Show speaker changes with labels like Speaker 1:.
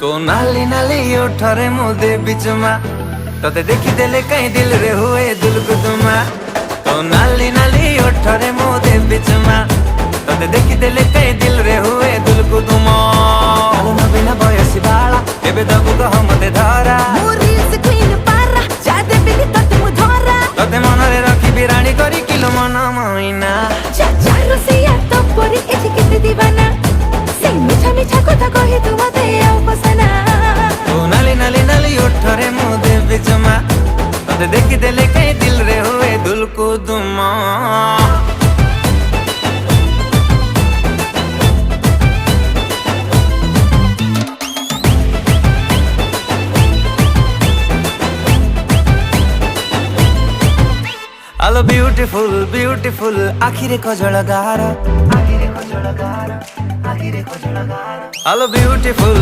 Speaker 1: तो नाली नाली ओठरे मुदे बिचमा तोते देखी देले कहीं दिल रे हुए दुलकुदुमा। तो नाली नाली ओठरे मुदे बिचमा तोते देखी देले कहीं दिल रे हुए दुलकुदुमा। आलो नबीना बयसी बाला एबे दबु कह मते धरा तोते मनरे रखी बिराणी करी किलो मन मइना। नाली नाली नाली ओठरे मुदे बिचमा तोते देखी देले कहीं दिल रे हुए दुलकुदुमा। आलो ब्यूटीफुल ब्यूटीफुल आखिरे कजळ गार आलो ब्यूटीफुल